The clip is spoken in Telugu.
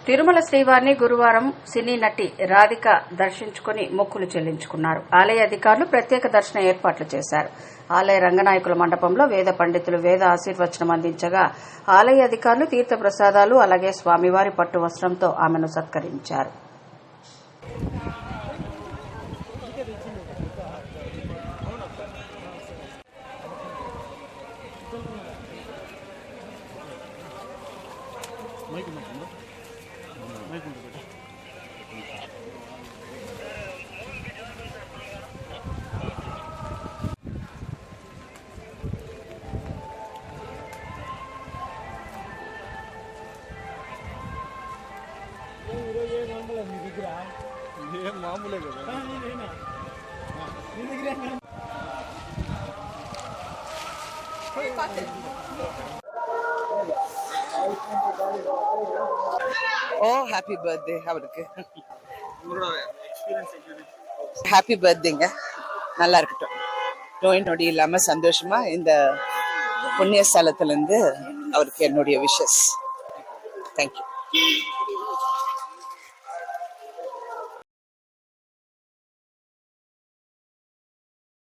తిరుమల శ్రీవారిని గురువారం సినీ నటి రాధిక దర్శించుకుని మొక్కులు చెల్లించుకున్నారు. ఆలయ అధికారులు ప్రత్యేక దర్శన ఏర్పాట్లు చేశారు. ఆలయ రంగనాయకుల మండపంలో వేద పండితులు వేద ఆశీర్వచనం అందించగా ఆలయ అధికారులు తీర్థ ప్రసాదాలు అలాగే స్వామివారి పట్టు వస్త్రంతో ఆమెను సత్కరించారు. మామూలే కదా. ஓ ஹாப்பி பர்த்டே அவருக்கு. ஹாப்பி பர்த்டேங்க, நல்லா இருக்கட்டும். நோய் நொடி இல்லாம சந்தோஷமா இந்த புண்ணிய ஸ்தலத்துல இருந்து அவருக்கு என்னுடைய விஷஸ். தேங்க்யூ.